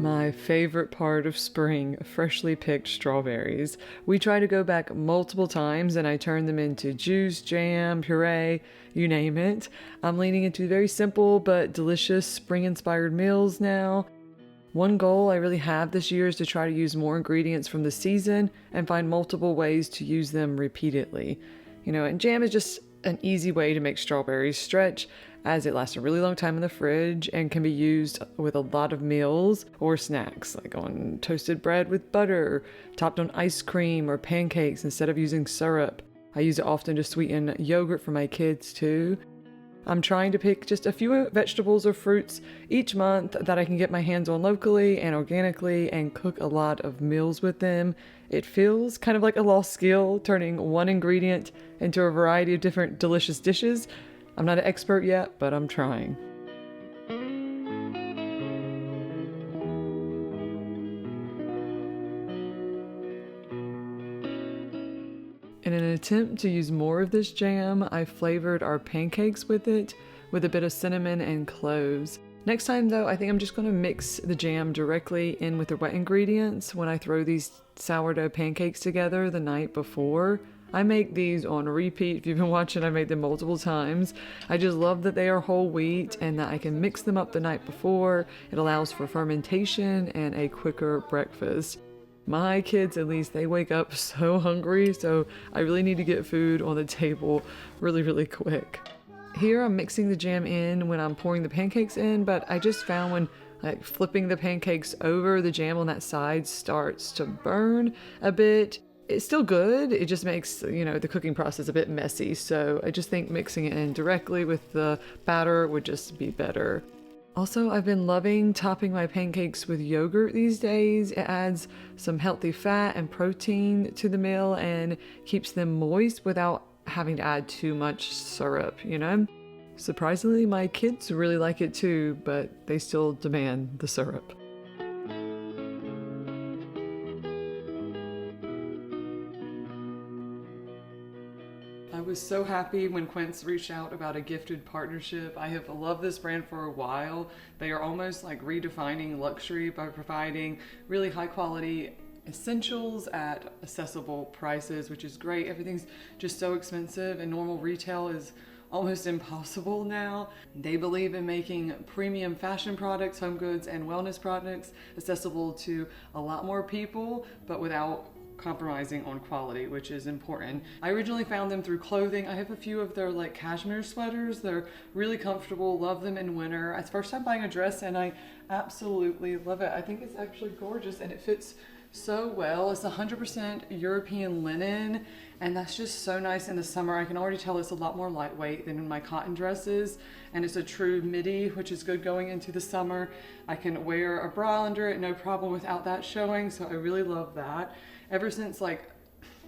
My favorite part of spring, freshly picked strawberries. We try to go back multiple times and I turn them into juice, jam, puree, you name it. I'm leaning into very simple but delicious spring-inspired meals now. One goal I really have this year is to try to use more ingredients from the season and find multiple ways to use them repeatedly. And jam is just an easy way to make strawberries stretch, as it lasts a really long time in the fridge and can be used with a lot of meals or snacks, like on toasted bread with butter, topped on ice cream or pancakes instead of using syrup. I use it often to sweeten yogurt for my kids too. I'm trying to pick just a few vegetables or fruits each month that I can get my hands on locally and organically and cook a lot of meals with them. It feels kind of like a lost skill, turning one ingredient into a variety of different delicious dishes. I'm not an expert yet, but I'm trying. In an attempt to use more of this jam, I flavored our pancakes with it, with a bit of cinnamon and cloves. Next time though, I think I'm just going to mix the jam directly in with the wet ingredients when I throw these sourdough pancakes together the night before. I make these on repeat. If you've been watching, I made them multiple times. I just love that they are whole wheat and that I can mix them up the night before. It allows for fermentation and a quicker breakfast. My kids, at least, they wake up so hungry, so I really need to get food on the table really, really quick. Here I'm mixing the jam in when I'm pouring the pancakes in, but I just found when flipping the pancakes over, the jam on that side starts to burn a bit. It's still good, it just makes, the cooking process a bit messy, so I just think mixing it in directly with the batter would just be better. Also, I've been loving topping my pancakes with yogurt these days. It adds some healthy fat and protein to the meal and keeps them moist without having to add too much syrup, Surprisingly, my kids really like it too, but they still demand the syrup. I was so happy when Quince reached out about a gifted partnership. I have loved this brand for a while. They are almost like redefining luxury by providing really high quality essentials at accessible prices, which is great. Everything's just so expensive and normal retail is almost impossible now. They believe in making premium fashion products, home goods, and wellness products accessible to a lot more people, but without compromising on quality, which is important. I originally found them through clothing. I have a few of their cashmere sweaters. They're really comfortable, love them in winter. It's first time buying a dress and I absolutely love it. I think it's actually gorgeous and it fits so well. It's 100% European linen and that's just so nice in the summer. I can already tell it's a lot more lightweight than in my cotton dresses and it's a true midi, which is good going into the summer. I can wear a bra under it, no problem without that showing, so I really love that. Ever since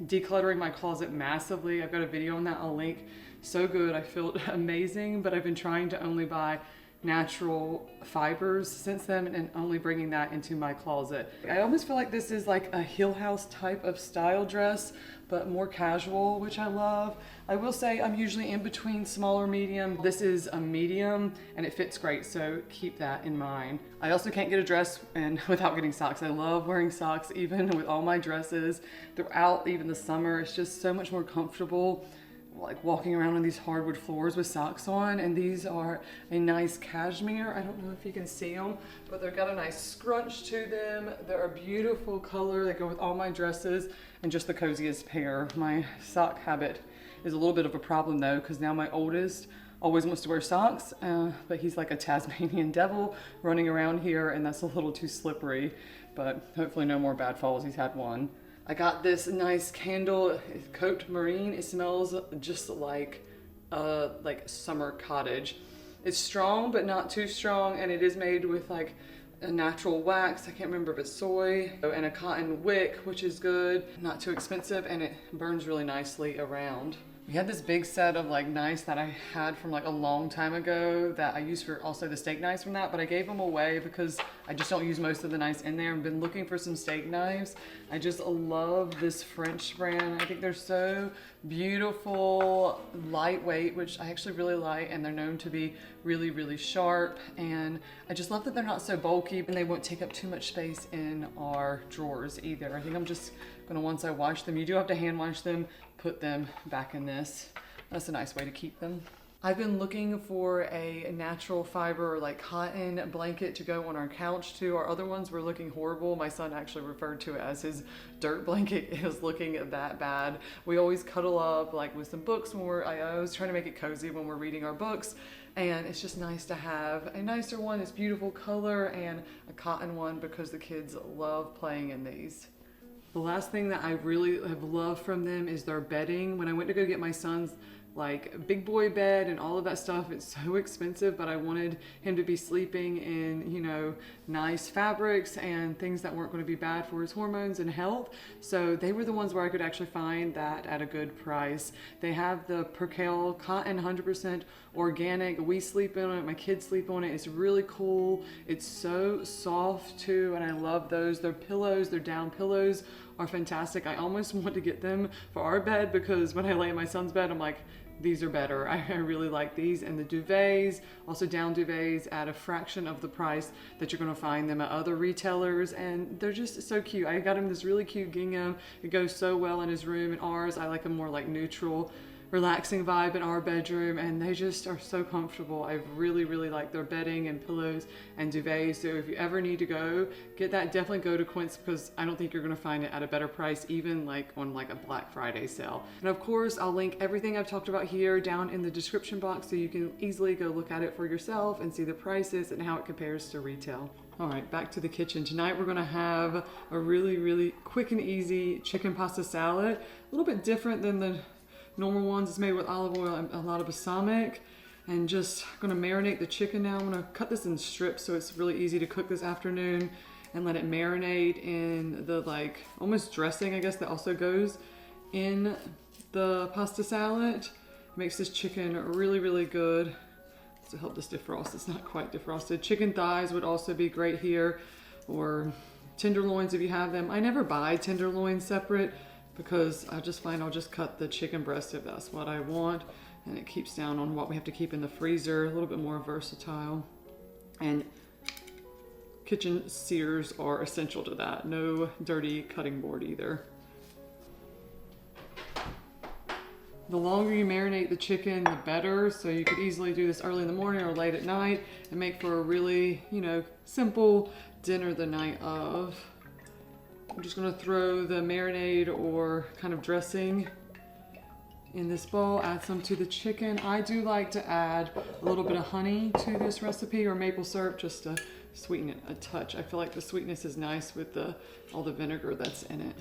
decluttering my closet massively, I've got a video on that I'll link. So good, I feel amazing, but I've been trying to only buy natural fibers since then and only bringing that into my closet. I almost feel like this is like a Hill House type of style dress, but more casual, which I love. I will say I'm usually in between small or medium. This is a medium and it fits great, so keep that in mind. I also can't get a dress without getting socks. I love wearing socks even with all my dresses throughout even the summer. It's just so much more comfortable walking around on these hardwood floors with socks on, and these are a nice cashmere. I don't know if you can see them, but they've got a nice scrunch to them. They're a beautiful color. They go with all my dresses and just the coziest pair. My sock habit is a little bit of a problem though, because now my oldest always wants to wear socks, but he's like a Tasmanian devil running around here and that's a little too slippery, but hopefully no more bad falls. He's had one. I got this nice candle, Cote Marine. It smells just like summer cottage. It's strong, but not too strong, and it is made with a natural wax. I can't remember if it's soy, and a cotton wick, which is good, not too expensive, and it burns really nicely around. We had this big set of like knives that I had from like a long time ago that I used for also the steak knives from that, but I gave them away because I just don't use most of the knives in there. I've been looking for some steak knives. I just love this French brand. I think they're so beautiful, lightweight, which I actually really like, and they're known to be really, really sharp. And I just love that they're not so bulky and they won't take up too much space in our drawers either. I think I'm just gonna, once I wash them, you do have to hand wash them, put them back in this. That's a nice way to keep them. I've been looking for a natural fiber like cotton blanket to go on our couch too. Our other ones were looking horrible. My son actually referred to it as his dirt blanket. It was looking that bad. We always cuddle up like with some books when I always try to make it cozy when we're reading our books. And it's just nice to have a nicer one. It's beautiful color and a cotton one because the kids love playing in these. The last thing that I really have loved from them is their bedding. When I went to go get my son's like big boy bed and all of that stuff, it's so expensive, but I wanted him to be sleeping in, you know, nice fabrics and things that weren't going to be bad for his hormones and health. So they were the ones where I could actually find that at a good price. They have the percale cotton, 100% organic. We sleep on it, my kids sleep on it. It's really cool. It's so soft too, and I love those. Their pillows, their down pillows are fantastic. I almost want to get them for our bed because when I lay in my son's bed, I'm like, these are better. I really like these. And the duvets, also down duvets at a fraction of the price that you're gonna find them at other retailers. And they're just so cute. I got him this really cute gingham. It goes so well in his room. And ours, I like a more like neutral, relaxing vibe in our bedroom, and they just are so comfortable. I really, really like their bedding and pillows and duvets. So if you ever need to go get that, definitely go to Quince because I don't think you're gonna find it at a better price, even like on like a Black Friday sale. And of course, I'll link everything I've talked about here down in the description box so you can easily go look at it for yourself and see the prices and how it compares to retail. All right, back to the kitchen. Tonight we're gonna have a really, really quick and easy chicken pasta salad. A little bit different than the normal ones. It's made with olive oil and a lot of balsamic, and just gonna marinate the chicken now. I'm gonna cut this in strips so it's really easy to cook this afternoon and let it marinate in the like almost dressing, I guess, that also goes in the pasta salad. Makes this chicken really, really good. To help this defrost, it's not quite defrosted. Chicken thighs would also be great here, or tenderloins if you have them. I never buy tenderloins separate because I just find I'll just cut the chicken breast if that's what I want, and it keeps down on what we have to keep in the freezer, a little bit more versatile. And kitchen shears are essential to that. No dirty cutting board either. The longer you marinate the chicken, the better. So you could easily do this early in the morning or late at night and make for a really, you know, simple dinner the night of. I'm just gonna throw the marinade or kind of dressing in this bowl, add some to the chicken. I do like to add a little bit of honey to this recipe or maple syrup just to sweeten it a touch. I feel like the sweetness is nice with all the vinegar that's in it.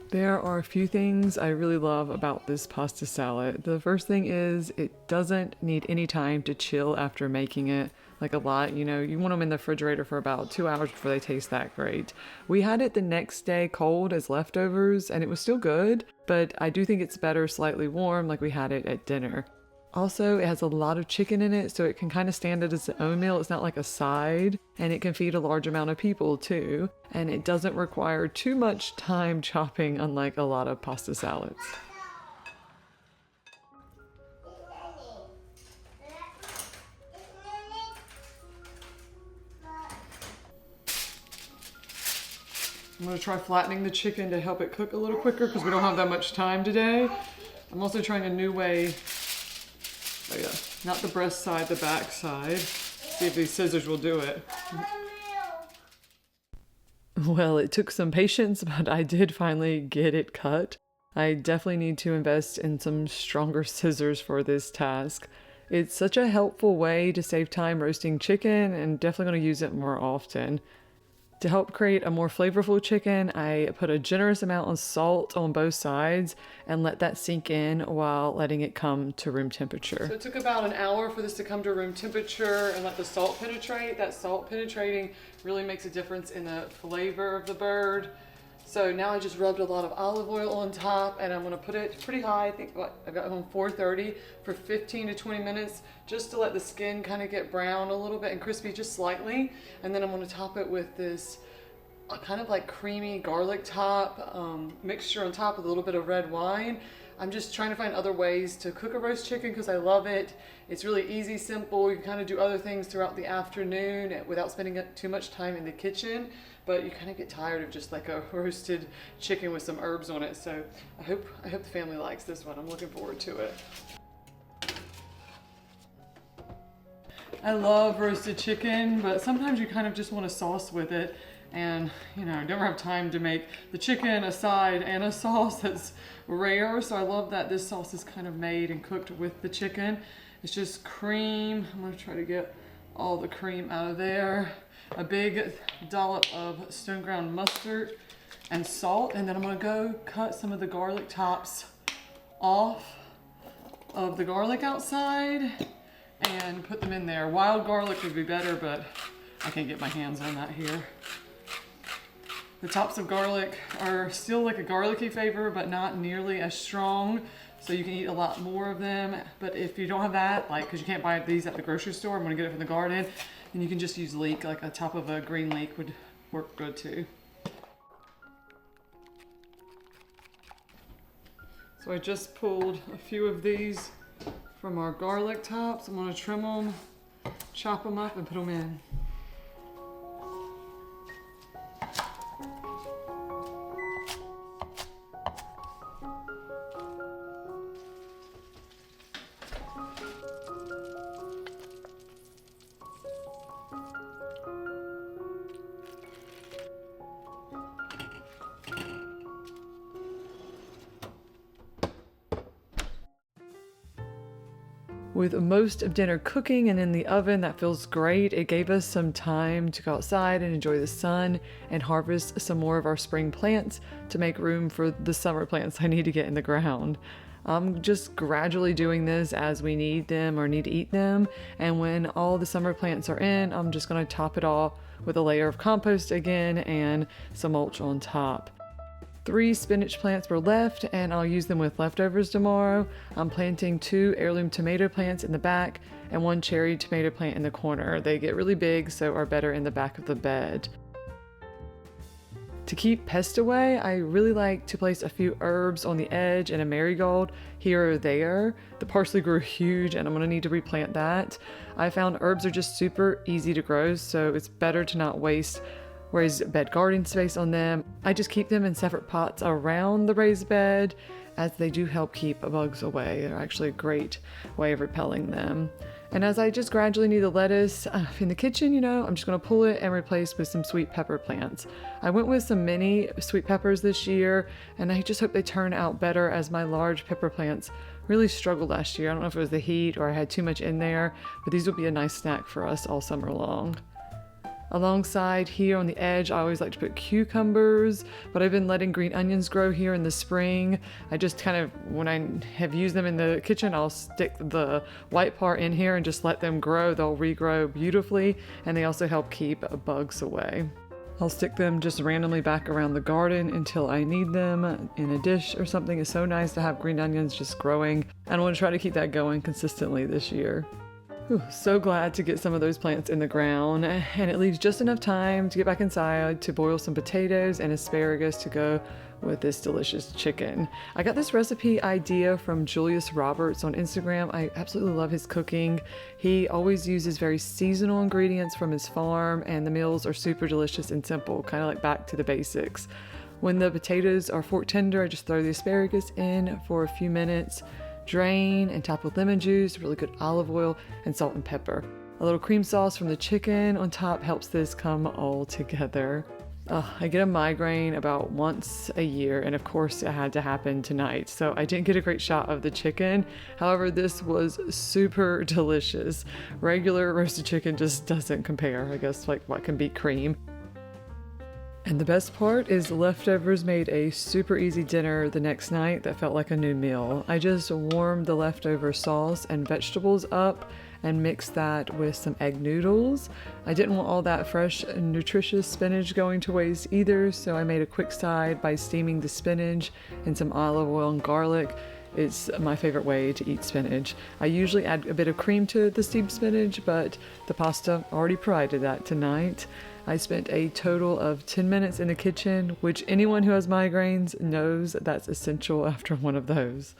There are a few things I really love about this pasta salad. The first thing is it doesn't need any time to chill after making it. Like a lot, you know, you want them in the refrigerator for about 2 hours before they taste that great. We had it the next day cold as leftovers and it was still good, but I do think it's better slightly warm like we had it at dinner. Also, it has a lot of chicken in it, so it can kind of stand it as its own meal. It's not like a side, and it can feed a large amount of people too. And it doesn't require too much time chopping, unlike a lot of pasta salads. I'm gonna try flattening the chicken to help it cook a little quicker because we don't have that much time today. I'm also trying a new way. Oh yeah, not the breast side, the back side. See if these scissors will do it. Well, it took some patience, but I did finally get it cut. I definitely need to invest in some stronger scissors for this task. It's such a helpful way to save time roasting chicken, and definitely going to use it more often. To help create a more flavorful chicken, I put a generous amount of salt on both sides and let that sink in while letting it come to room temperature. So it took about an hour for this to come to room temperature and let the salt penetrate. That salt penetrating really makes a difference in the flavor of the bird. So now I just rubbed a lot of olive oil on top, and I'm gonna put it pretty high. I think I've got it on 430 for 15 to 20 minutes, just to let the skin kind of get brown a little bit and crispy just slightly. And then I'm gonna top it with this kind of like creamy garlic top mixture on top with a little bit of red wine. I'm just trying to find other ways to cook a roast chicken because I love it. It's really easy, simple. You can kind of do other things throughout the afternoon without spending too much time in the kitchen, but you kind of get tired of just like a roasted chicken with some herbs on it. So I hope the family likes this one. I'm looking forward to it. I love roasted chicken, but sometimes you kind of just want a sauce with it. And never have time to make the chicken a side and a sauce. That's rare. So I love that this sauce is kind of made and cooked with the chicken. It's just cream. I'm gonna try to get all the cream out of there. A big dollop of stone ground mustard and salt. And then I'm gonna go cut some of the garlic tops off of the garlic outside and put them in there. Wild garlic would be better, but I can't get my hands on that here. The tops of garlic are still like a garlicky flavor, but not nearly as strong. So you can eat a lot more of them. But if you don't have that, like, cause you can't buy these at the grocery store, I'm gonna get it from the garden. And you can just use leek, like a top of a green leek would work good too. So I just pulled a few of these from our garlic tops. I'm gonna trim them, chop them up and put them in. With most of dinner cooking and in the oven, that feels great. It gave us some time to go outside and enjoy the sun and harvest some more of our spring plants to make room for the summer plants I need to get in the ground. I'm just gradually doing this as we need them or need to eat them. And when all the summer plants are in, I'm just gonna top it off with a layer of compost again and some mulch on top. 3 spinach plants were left, and I'll use them with leftovers tomorrow. I'm planting 2 heirloom tomato plants in the back and 1 cherry tomato plant in the corner. They get really big, so are better in the back of the bed. To keep pests away, I really like to place a few herbs on the edge and a marigold here or there. The parsley grew huge and I'm gonna need to replant that. I found herbs are just super easy to grow, so it's better to not waste raised bed garden space on them. I just keep them in separate pots around the raised bed, as they do help keep bugs away. They're actually a great way of repelling them. And as I just gradually need the lettuce in the kitchen, I'm just gonna pull it and replace with some sweet pepper plants. I went with some mini sweet peppers this year, and I just hope they turn out better, as my large pepper plants really struggled last year. I don't know if it was the heat or I had too much in there, but these will be a nice snack for us all summer long. Alongside here on the edge, I always like to put cucumbers, but I've been letting green onions grow here in the spring. I just kind of, when I have used them in the kitchen, I'll stick the white part in here and just let them grow. They'll regrow beautifully, and they also help keep bugs away. I'll stick them just randomly back around the garden until I need them in a dish or something. It's so nice to have green onions just growing, and I want to try to keep that going consistently this year. So glad to get some of those plants in the ground, and it leaves just enough time to get back inside to boil some potatoes and asparagus to go with this delicious chicken. I got this recipe idea from Julius Roberts on Instagram. I absolutely love his cooking. He always uses very seasonal ingredients from his farm, and the meals are super delicious and simple, kind of like back to the basics. When the potatoes are fork tender, I just throw the asparagus in for a few minutes, drain and top with lemon juice, really good olive oil, and salt and pepper. A little cream sauce from the chicken on top helps this come all together. I get a migraine about once a year, and of course it had to happen tonight, so I didn't get a great shot of the chicken. However, this was super delicious. Regular roasted chicken just doesn't compare. I guess like what can beat cream. And the best part is the leftovers made a super easy dinner the next night that felt like a new meal. I just warmed the leftover sauce and vegetables up and mixed that with some egg noodles. I didn't want all that fresh, nutritious spinach going to waste either, so I made a quick side by steaming the spinach in some olive oil and garlic. It's my favorite way to eat spinach. I usually add a bit of cream to the steamed spinach, but the pasta already provided that tonight. I spent a total of 10 minutes in the kitchen, which anyone who has migraines knows that's essential after one of those.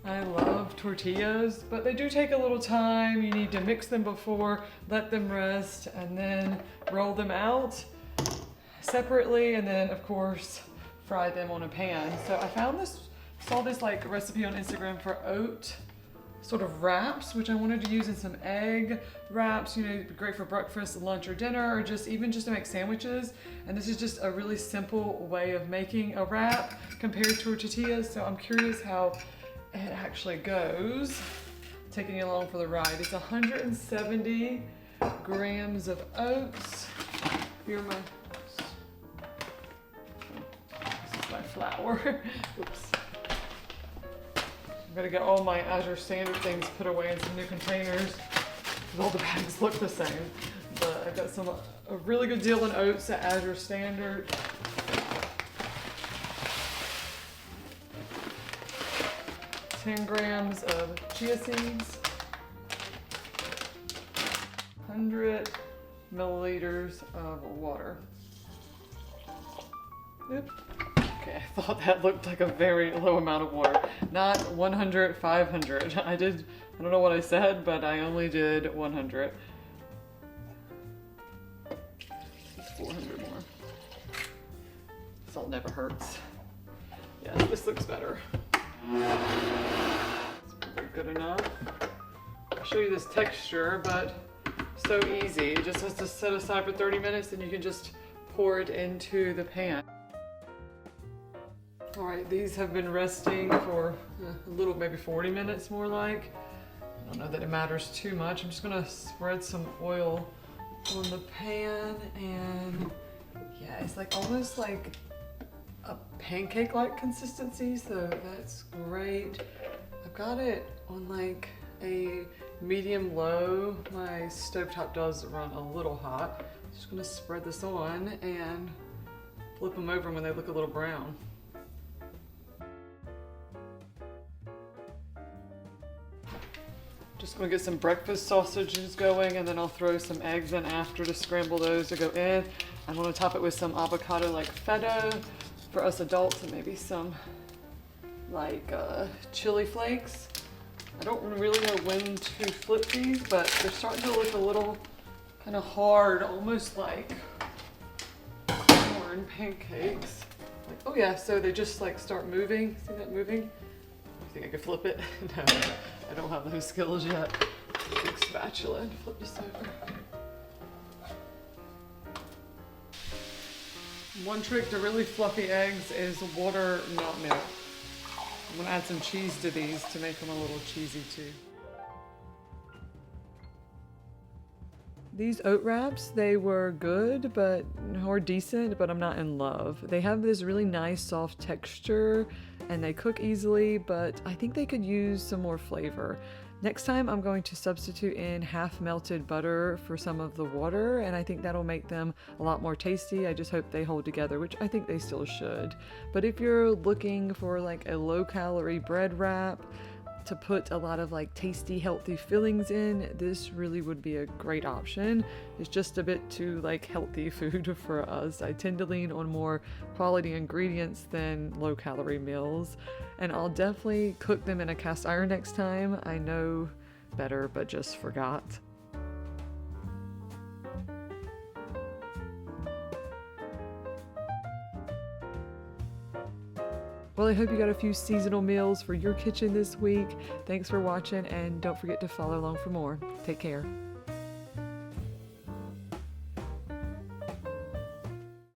I love tortillas, but they do take a little time. You need to mix them before, let them rest, and then roll them out separately, and then of course fry them on a pan. So I saw this like recipe on Instagram for oat sort of wraps, which I wanted to use in some egg wraps, you know, great for breakfast, lunch, or dinner, or just to make sandwiches. And this is just a really simple way of making a wrap compared to tortillas. So I'm curious how it actually goes. Taking you along for the ride. It's 170 grams of oats. Here are this is my flour. Oops. I'm gonna get all my Azure Standard things put away in some new containers because all the bags look the same. But I got a really good deal in oats at Azure Standard. $10 grams of chia seeds, 100 milliliters of water. Yep. Okay, I thought that looked like a very low amount of water. Not 100, 500. I don't know what I said, but I only did 100. 400 more. Salt never hurts. Yeah, this looks better. It's probably good enough. I'll show you this texture, but so easy. It just has to set aside for 30 minutes and you can just pour it into the pan. All right, these have been resting for a little, maybe 40 minutes more like. I don't know that it matters too much. I'm just gonna spread some oil on the pan, and yeah, it's like almost like a pancake-like consistency, so that's great. I've got it on like a medium-low. My stovetop does run a little hot. Just gonna spread this on and flip them over when they look a little brown. Just gonna get some breakfast sausages going, and then I'll throw some eggs in after to scramble those to go in. I'm gonna top it with some avocado like feta for us adults, and maybe some like chili flakes. I don't really know when to flip these, but they're starting to look a little kind of hard, almost like corn pancakes. Like, oh yeah, so they just like start moving. See that moving? You think I could flip it? No, I don't have those skills yet. Big spatula and flip this over. One trick to really fluffy eggs is water, not milk. I'm gonna add some cheese to these to make them a little cheesy too. These oat wraps, they were good, or decent, but I'm not in love. They have this really nice soft texture and they cook easily, but I think they could use some more flavor. Next time I'm going to substitute in half melted butter for some of the water, and I think that'll make them a lot more tasty. I just hope they hold together, which I think they still should. But if you're looking for like a low calorie bread wrap to put a lot of like tasty, healthy fillings in, this really would be a great option. It's just a bit too like healthy food for us. I tend to lean on more quality ingredients than low calorie meals, and I'll definitely cook them in a cast iron next time. I know better, but just forgot. Well, I hope you got a few seasonal meals for your kitchen this week. Thanks for watching, and don't forget to follow along for more. Take care.